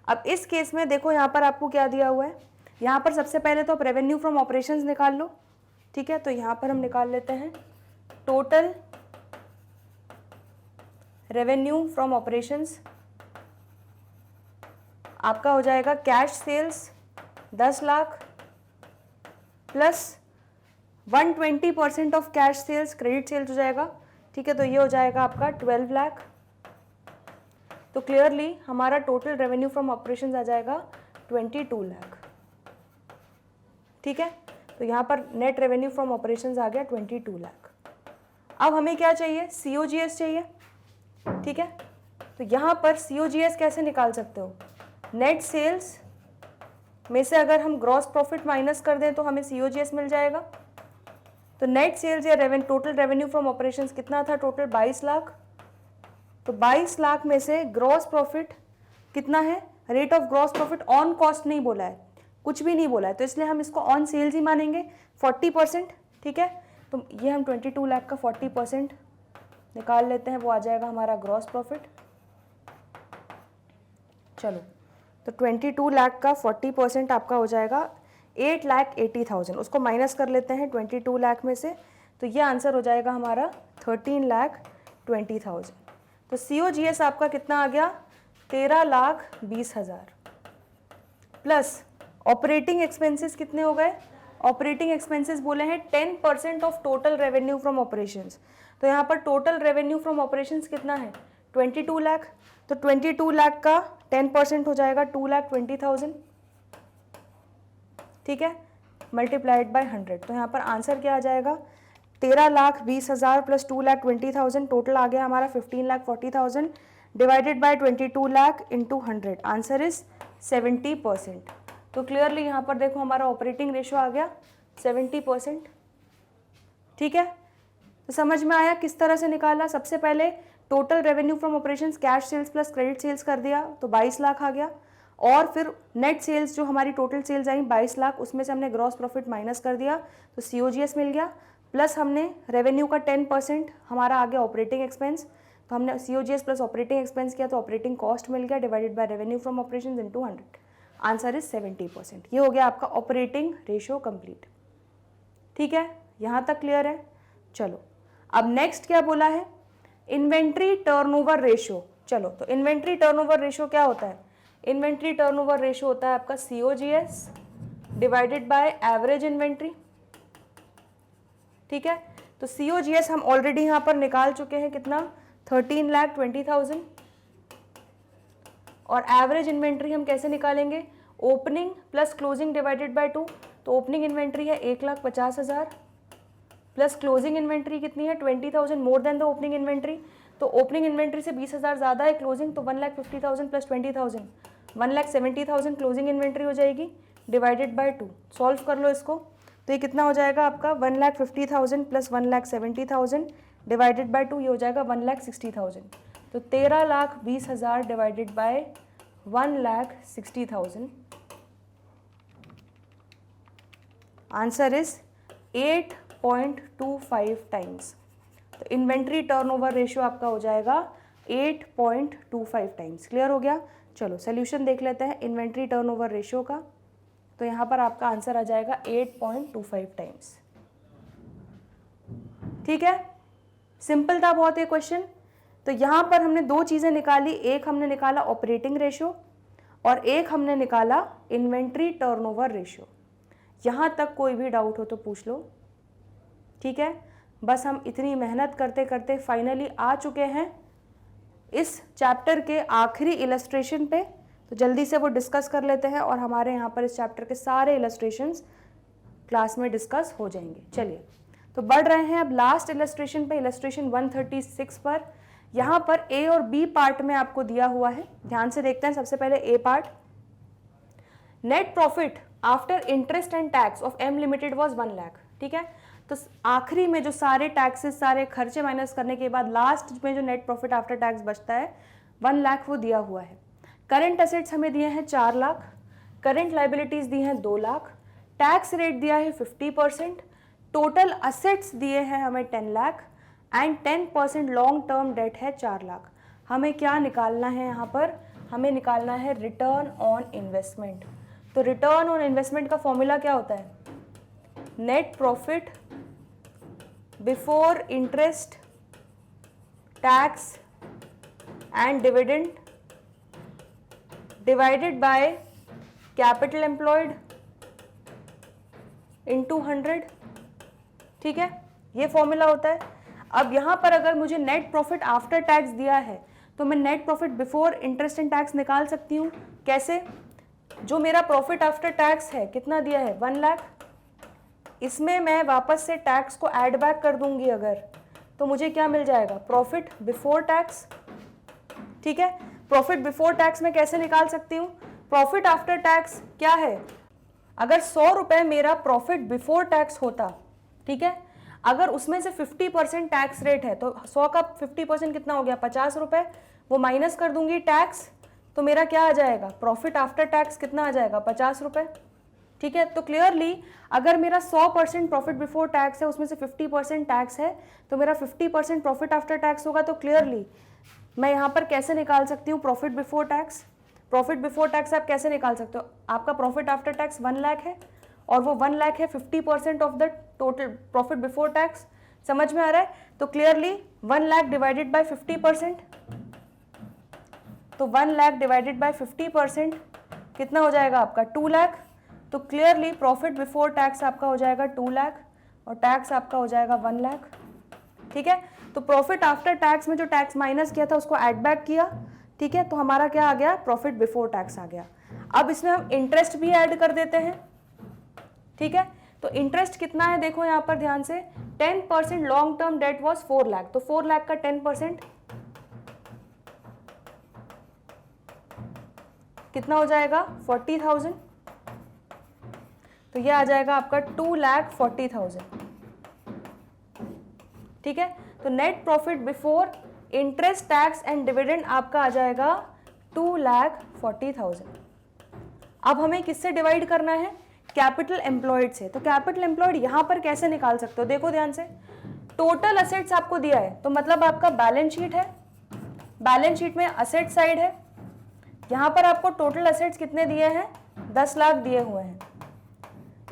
अब इस केस में देखो यहाँ पर आपको क्या दिया हुआ है, यहाँ पर सबसे पहले तो आप रेवेन्यू फ्रॉम ऑपरेशंस निकाल लो, ठीक है। तो यहाँ पर हम निकाल लेते हैं टोटल रेवेन्यू फ्रॉम ऑपरेशंस, आपका हो जाएगा cash sales 10 lakh plus 120% of cash sales credit sales हो जाएगा, ठीक है। तो ये हो जाएगा आपका 12 लाख। तो क्लियरली हमारा टोटल रेवेन्यू फ्रॉम ऑपरेशंस आ जाएगा 22 लाख, ठीक है। तो यहाँ पर नेट रेवेन्यू फ्रॉम ऑपरेशंस आ गया 22 लाख। अब हमें क्या चाहिए, COGS चाहिए, ठीक है। तो यहाँ पर COGS कैसे निकाल सकते हो, नेट सेल्स में से अगर हम ग्रॉस प्रॉफिट माइनस कर दें तो हमें COGS मिल जाएगा। तो नेट सेल्स या टोटल रेवेन्यू फ्रॉम ऑपरेशंस कितना था, टोटल 22 लाख। तो 22 लाख में से ग्रॉस प्रॉफिट कितना है, rate of gross profit on cost नहीं बोला है, कुछ भी नहीं बोला है, तो इसलिए हम इसको ऑन सेल्स ही मानेंगे 40%, ठीक है। तो ये हम 22 लाख का 40% निकाल लेते हैं, वो आ जाएगा हमारा ग्रॉस प्रॉफिट। चलो, तो 22 लाख का 40% आपका हो जाएगा 8,80,000। उसको माइनस कर लेते हैं 22 लाख में से, तो ये आंसर हो जाएगा हमारा 13,20,000। तो COGS आपका कितना आ गया, 13,20,000 प्लस ऑपरेटिंग एक्सपेंसेस कितने हो गए, ऑपरेटिंग एक्सपेंसेस बोले हैं 10% of total revenue from operations. तो यहाँ पर टोटल रेवेन्यू फ्रॉम ऑपरेशंस कितना है, 22 लाख। तो 22 लाख का 10% हो जाएगा 2,20,000, ठीक है, मल्टीप्लाइड बाय 100। तो यहाँ पर आंसर क्या आ जाएगा, 13,20,000 प्लस 2,20,000, टोटल आ गया हमारा 15,40,000 divided by 22 lakh into 100, answer is 70%। तो क्लियरली यहाँ पर देखो हमारा ऑपरेटिंग रेशो आ गया 70%, ठीक है। तो समझ में आया किस तरह से निकाला। सबसे पहले total revenue from operations cash sales plus credit sales कर दिया तो 22 लाख आ गया, और फिर नेट सेल्स जो हमारी टोटल सेल्स आई 22 लाख, उसमें से हमने ग्रॉस प्रॉफिट माइनस कर दिया तो COGS मिल गया, प्लस हमने रेवेन्यू का 10% हमारा आ गया ऑपरेटिंग एक्सपेंस, तो हमने COGS प्लस ऑपरेटिंग एक्सपेंस किया तो ऑपरेटिंग कॉस्ट मिल गया divided by revenue from operations into 100, answer is 70%। ये हो गया आपका ऑपरेटिंग रेशियो कंप्लीट, ठीक है, यहाँ तक क्लियर है। चलो अब नेक्स्ट क्या बोला है, इन्वेंट्री टर्नओवर रेशियो। चलो, तो इन्वेंट्री टर्नओवर रेशियो क्या होता है, इन्वेंट्री टर्नओवर रेशियो होता है आपका COGS divided by average inventory, ठीक है। तो COGS हम ऑलरेडी यहाँ पर निकाल चुके हैं कितना, 13,20,000, और एवरेज इन्वेंट्री हम कैसे निकालेंगे, opening plus closing divided by 2। तो ओपनिंग इन्वेंट्री है 1,50,000 प्लस क्लोजिंग इन्वेंट्री कितनी है 20,000 more then the opening inventory. तो ओपनिंग इन्वेंट्री से 20,000 ज़्यादा है क्लोजिंग, तो 1,50,000 प्लस 20,000 1,70,000 क्लोजिंग इन्वेंट्री हो जाएगी डिवाइडेड बाय 2। सॉल्व कर लो इसको, तो ये कितना हो जाएगा आपका 1,50,000 प्लस 1,70,000 डिवाइडेड बाय 2, ये हो जाएगा 1,60,000। तो 13,20,000 divided by 1,60,000, answer is 8.25 times. तो इन्वेंट्री टर्नओवर रेशियो आपका हो जाएगा 8.25 टाइम्स। क्लियर हो गया। चलो सोल्यूशन देख लेते हैं इन्वेंट्री टर्नओवर रेशियो का। तो यहाँ पर आपका आंसर आ जाएगा 8.25 टाइम्स। ठीक है, सिंपल था बहुत ये क्वेश्चन। तो यहाँ पर हमने दो चीज़ें निकाली, एक हमने निकाला ऑपरेटिंग रेशियो और एक हमने निकाला इन्वेंट्री टर्नओवर रेशियो। यहाँ तक कोई भी डाउट हो तो पूछ लो। ठीक है, बस हम इतनी मेहनत करते करते फाइनली आ चुके हैं इस चैप्टर के आखिरी इलस्ट्रेशन पे। तो जल्दी से वो डिस्कस कर लेते हैं और हमारे यहाँ पर इस चैप्टर के सारे इलस्ट्रेशंस क्लास में डिस्कस हो जाएंगे। चलिए तो बढ़ रहे हैं अब लास्ट इलस्ट्रेशन पे, इलस्ट्रेशन 136 पर। यहाँ पर ए और बी पार्ट में आपको दिया हुआ है, ध्यान से देखते हैं। सबसे पहले A part, net profit after interest and tax of M limited was 1 lakh. ठीक है, तो आखिरी में जो सारे टैक्सेस, सारे खर्चे माइनस करने के बाद लास्ट में जो नेट प्रॉफिट आफ्टर टैक्स बचता है 1 लाख, वो दिया हुआ है। करंट एसेट्स हमें दिए हैं 4 लाख, करंट लाइबिलिटीज दी हैं 2 लाख, टैक्स रेट दिया है 50%, टोटल असेट्स दिए हैं हमें 10 lakh and 10% long term date है 4 लाख। हमें क्या निकालना है यहाँ पर, हमें निकालना है रिटर्न ऑन इन्वेस्टमेंट। तो रिटर्न ऑन इन्वेस्टमेंट का फॉर्मूला क्या होता है, net profit before interest tax and dividend divided by capital employed into 100। ठीक है, ये फॉर्मूला होता है। अब यहाँ पर अगर मुझे नेट प्रॉफिट आफ्टर टैक्स दिया है तो मैं net profit before interest and tax निकाल सकती हूँ। कैसे, जो मेरा प्रॉफिट आफ्टर टैक्स है कितना दिया है 1 लाख, इसमें मैं वापस से टैक्स को ऐड बैक कर दूंगी अगर, तो मुझे क्या मिल जाएगा, प्रॉफिट बिफोर टैक्स। ठीक है, प्रॉफिट बिफोर टैक्स में कैसे निकाल सकती हूँ, प्रॉफिट आफ्टर टैक्स क्या है, अगर 100 रुपये मेरा प्रॉफिट बिफोर टैक्स होता, ठीक है, अगर उसमें से 50% टैक्स रेट है तो 100 का 50% कितना हो गया 50 रुपये, वो माइनस कर दूंगी टैक्स, तो मेरा क्या आ जाएगा, प्रॉफिट आफ्टर टैक्स कितना आ जाएगा 50 रुपये। ठीक है, तो क्लियरली अगर मेरा 100% प्रॉफिट बिफोर टैक्स है, उसमें से 50% टैक्स है, तो मेरा 50% प्रॉफिट आफ्टर टैक्स होगा। तो क्लियरली मैं यहाँ पर कैसे निकाल सकती हूँ profit before tax? Profit before tax आप कैसे निकाल सकते हो? आपका प्रॉफिट आफ्टर टैक्स 1 लाख है और वो 1 लाख है 50% of the total profit before tax. समझ में आ रहा है? तो क्लियरली 1 लाख डिवाइडेड बाय 50%, तो 1 लाख डिवाइडेड बाय 50% कितना हो जाएगा आपका? 2 लाख। तो क्लियरली प्रॉफिट बिफोर टैक्स आपका हो जाएगा 2 लाख और टैक्स आपका हो जाएगा 1 लाख। ठीक है, तो प्रॉफिट आफ्टर टैक्स में जो टैक्स माइनस किया था उसको ऐड बैक किया। ठीक है, तो हमारा क्या आ गया? प्रॉफिट बिफोर टैक्स आ गया। अब इसमें हम इंटरेस्ट भी ऐड कर देते हैं। ठीक है, तो इंटरेस्ट कितना है देखो यहाँ पर ध्यान से, 10% long term date was 4 lakh, तो 4 लाख का 10% कितना हो जाएगा? 40,000। तो ये आ जाएगा आपका 2,40,000। ठीक है, तो net profit before interest tax and dividend आपका आ जाएगा 2,40,000। अब हमें किससे डिवाइड करना है? कैपिटल एम्प्लॉयड से। तो कैपिटल एम्प्लॉयड यहां पर कैसे निकाल सकते हो? देखो ध्यान से, टोटल असेट्स आपको दिया है, तो मतलब आपका बैलेंस शीट है, बैलेंस शीट में असेट साइड है, यहां पर आपको टोटल असेट्स कितने दिए हैं? 10 लाख दिए हुए हैं।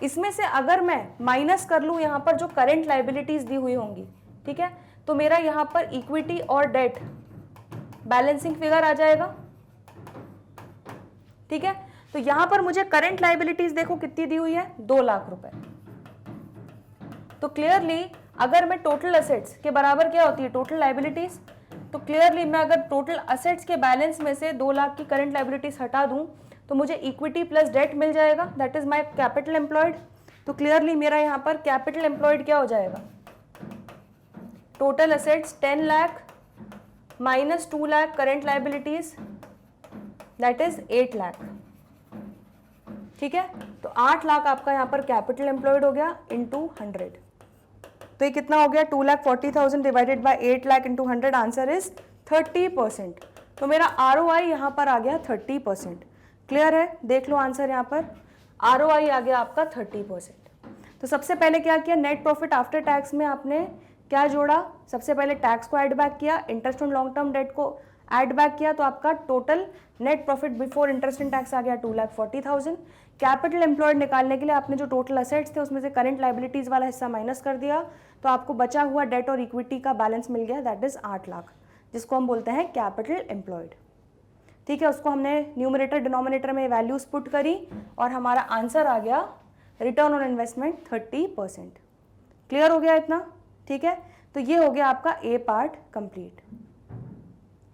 इसमें से अगर मैं माइनस कर लूं यहां पर जो करेंट लाइबिलिटीज दी हुई होंगी, ठीक है, तो मेरा यहां पर इक्विटी और डेट बैलेंसिंग फिगर आ जाएगा। ठीक है, तो यहां पर मुझे करंट लाइबिलिटीज देखो कितनी दी हुई है? 2 लाख रुपए। तो क्लियरली अगर मैं टोटल असेट्स के बराबर क्या होती है? Total liabilities. तो क्लियरली मैं अगर टोटल असेट्स के बैलेंस में से 2 लाख की करंट लाइबिलिटीज हटा दूं तो मुझे इक्विटी प्लस डेट मिल जाएगा, that is my capital employed. तो क्लियरली मेरा यहाँ पर कैपिटल एम्प्लॉयड क्या हो जाएगा? Total assets 10 lakh minus 2 lakh current liabilities, that is 8 lakh. ठीक है, तो 8 लाख आपका यहाँ पर कैपिटल एम्प्लॉयड हो गया इंटू 100। तो ये कितना हो गया? 2,40,000 divided by 8 lakh into 100, answer is 30%। तो मेरा ROI यहाँ पर आ गया 30%। क्लियर है? देख लो आंसर यहाँ पर, ROI आ गया आपका 30%। तो सबसे पहले क्या किया? नेट प्रॉफिट आफ्टर टैक्स में आपने क्या जोड़ा? सबसे पहले टैक्स को ऐड बैक किया, interest on long term debt को ऐड बैक किया, तो आपका total net profit before interest and tax आ गया 2,40,000। कैपिटल एम्प्लॉयड निकालने के लिए आपने जो टोटल असेट्स थे उसमें से करंट लाइबिलिटीज वाला हिस्सा माइनस कर दिया, तो आपको बचा हुआ डेट और इक्विटी का बैलेंस मिल गया, दैट इज 8 लाख, जिसको हम बोलते हैं कैपिटल एम्प्लॉयड। ठीक है, उसको हमने न्यूमरेटर डिनोमिनेटर में वैल्यूज पुट करी और हमारा आंसर आ गया रिटर्न ऑन इन्वेस्टमेंट 30%। क्लियर हो गया इतना? ठीक है, तो ये हो गया आपका ए पार्ट कंप्लीट।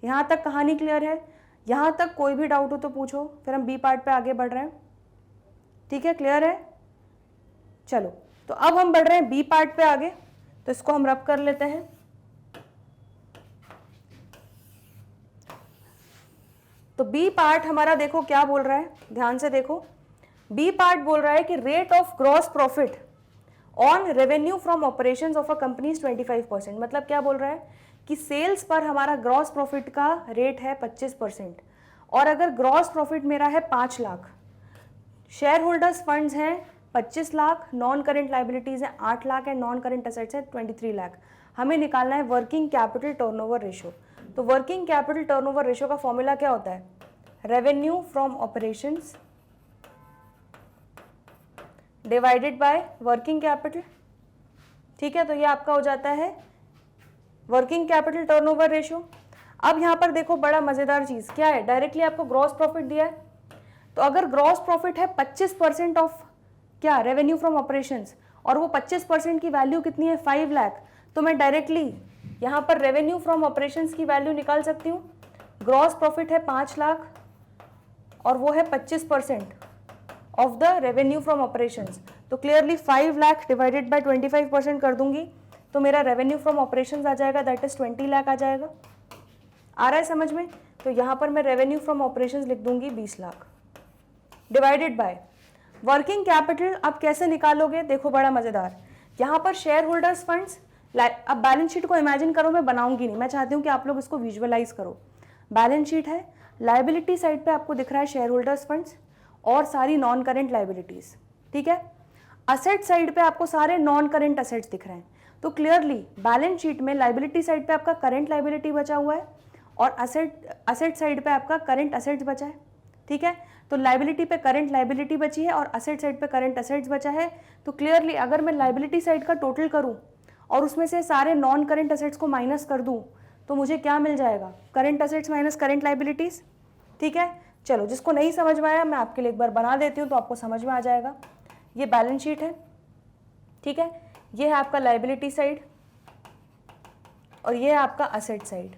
यहाँ तक कहानी क्लियर है? यहाँ तक कोई भी डाउट हो तो पूछो, फिर हम बी पार्ट पे आगे बढ़ रहे हैं। ठीक है, क्लियर है? चलो, तो अब हम बढ़ रहे हैं बी पार्ट पे आगे, तो इसको हम रब कर लेते हैं। तो बी पार्ट हमारा देखो क्या बोल रहा है, ध्यान से देखो। बी पार्ट बोल रहा है कि rate of gross profit on revenue from operations of a company 25%। मतलब क्या बोल रहा है कि सेल्स पर हमारा ग्रॉस प्रॉफिट का रेट है 25%, और अगर ग्रॉस प्रॉफिट मेरा है 5 लाख, शेयर होल्डर्स फंड्स हैं 25 लाख, नॉन करेंट लाइबिलिटीज है 8 lakh and non current assets है 23 लाख, हमें निकालना है वर्किंग कैपिटल टर्नओवर रेशियो। तो वर्किंग कैपिटल टर्नओवर रेशियो का फॉर्मूला क्या होता है? Revenue from operations divided by working capital. ठीक है, तो ये आपका हो जाता है वर्किंग कैपिटल टर्नओवर रेशियो। अब यहाँ पर देखो बड़ा मजेदार चीज क्या है, डायरेक्टली आपको ग्रॉस प्रॉफिट दिया है, तो अगर ग्रॉस प्रॉफिट है 25% ऑफ क्या? रेवेन्यू फ्रॉम ऑपरेशंस, और वो 25% की वैल्यू कितनी है? 5 लाख, तो मैं डायरेक्टली यहाँ पर रेवेन्यू फ्रॉम ऑपरेशंस की वैल्यू निकाल सकती हूँ। ग्रॉस प्रॉफिट है 5 लाख और वो है 25% of the revenue from operations, तो क्लियरली 5 लाख डिवाइडेड बाय 25% कर दूंगी, तो मेरा रेवेन्यू फ्रॉम ऑपरेशंस आ जाएगा, दैट इज 20 लाख आ जाएगा। आ रहा है समझ में? तो यहाँ पर मैं रेवेन्यू फ्रॉम ऑपरेशंस लिख दूंगी 20 lakh divided by working capital. अब कैसे निकालोगे? देखो बड़ा मजेदार, यहाँ पर शेयर होल्डर्स फंड्स, अब बैलेंस शीट को इमेजिन करो, मैं बनाऊंगी नहीं, मैं चाहती हूँ कि आप लोग इसको विजुअलाइज करो। बैलेंस शीट है, लाइबिलिटी साइड पे आपको दिख रहा है शेयर होल्डर्स फंड्स और सारी नॉन करेंट लाइबिलिटीज। ठीक है। असेट साइड पे आपको सारे नॉन करेंट असेट्स दिख रहे हैं, तो क्लियरली बैलेंस शीट में लाइबिलिटी साइड पे आपका करंट लाइबिलिटी बचा हुआ है और असेट साइड पे आपका करंट असेट्स बचा है, ठीक है। तो लाइबिलिटी पे करंट लाइबिलिटी बची है और असेट साइड पे करंट असेट्स बचा है। तो क्लियरली अगर मैं लाइबिलिटी साइड का टोटल करूं और उसमें से सारे नॉन करंट असेट्स को माइनस कर दूं तो मुझे क्या मिल जाएगा, current assets minus current liabilities, ठीक है। चलो, जिसको नहीं समझ में आया मैं आपके लिए एक बार बना देती हूँ तो आपको समझ में आ जाएगा। ये बैलेंस शीट है, ठीक है, ये है आपका लाइबिलिटी साइड और ये है आपका असेट साइड,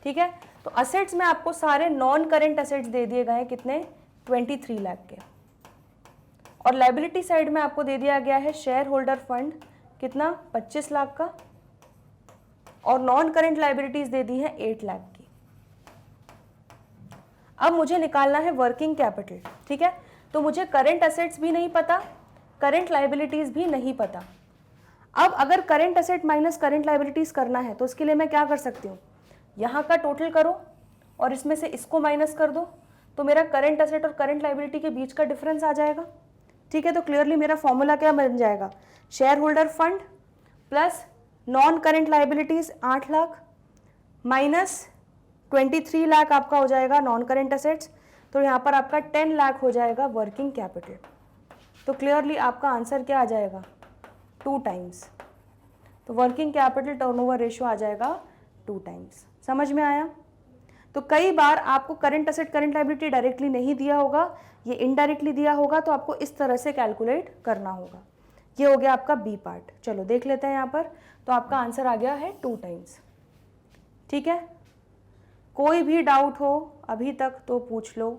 ठीक है। तो असेट्स में आपको सारे नॉन करेंट असेट्स दे दिए गए हैं, कितने, 23 लाख के, और लाइबिलिटी साइड में आपको दे दिया गया है शेयर होल्डर फंड, कितना, 25 लाख का, और नॉन करेंट लाइबिलिटीज दे दी है 8 लाख की। अब मुझे निकालना है वर्किंग कैपिटल, ठीक है। तो मुझे करंट असेट्स भी नहीं पता, करंट लाइबिलिटीज भी नहीं पता। अब अगर current asset minus current liabilities करना है तो उसके लिए मैं क्या कर सकती हूँ, यहाँ का टोटल करो और इसमें से इसको माइनस कर दो, तो मेरा करंट असेट और करंट लाइबिलिटी के बीच का डिफरेंस आ जाएगा, ठीक है। तो क्लियरली मेरा फॉर्मूला क्या बन जाएगा, share holder fund plus non current liabilities 8 lakh minus 23 lakh आपका हो जाएगा नॉन करंट असेट्स, तो यहाँ पर आपका 10 लाख हो जाएगा वर्किंग कैपिटल। तो क्लियरली आपका आंसर क्या आ जाएगा, 2 टाइम्स। तो वर्किंग कैपिटल टर्नओवर रेशियो आ जाएगा 2 टाइम्स। समझ में आया। तो कई बार आपको current asset current liability directly नहीं दिया होगा, ये इनडायरेक्टली दिया होगा, तो आपको इस तरह से कैलकुलेट करना होगा। ये हो गया आपका बी पार्ट। चलो देख लेते हैं यहाँ पर, तो आपका आंसर आ गया है 2 टाइम्स, ठीक है। कोई भी डाउट हो अभी तक तो पूछ लो,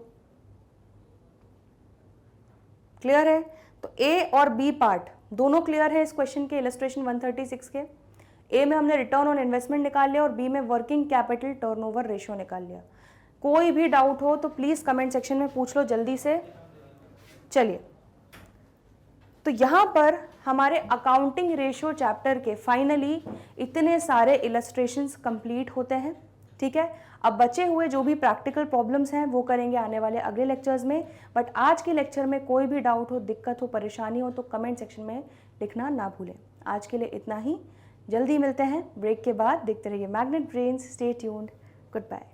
क्लियर है। तो ए और बी पार्ट दोनों क्लियर है इस क्वेश्चन के इलस्ट्रेशन 136 के। ए में हमने रिटर्न ऑन इन्वेस्टमेंट निकाल लिया और बी में वर्किंग कैपिटल टर्नओवर रेशियो निकाल लिया। कोई भी डाउट हो तो प्लीज कमेंट सेक्शन में पूछ लो जल्दी से। चलिए, तो यहाँ पर हमारे अकाउंटिंग रेशियो चैप्टर के फाइनली इतने सारे इलस्ट्रेशंस कंप्लीट होते हैं, ठीक है। अब बचे हुए जो भी प्रैक्टिकल प्रॉब्लम्स हैं वो करेंगे आने वाले अगले लेक्चर्स में। बट आज के लेक्चर में कोई भी डाउट हो, दिक्कत हो, परेशानी हो तो कमेंट सेक्शन में लिखना ना भूलें। आज के लिए इतना ही, जल्दी मिलते हैं ब्रेक के बाद। देखते रहिए Magnet Brains, stay tuned, good bye.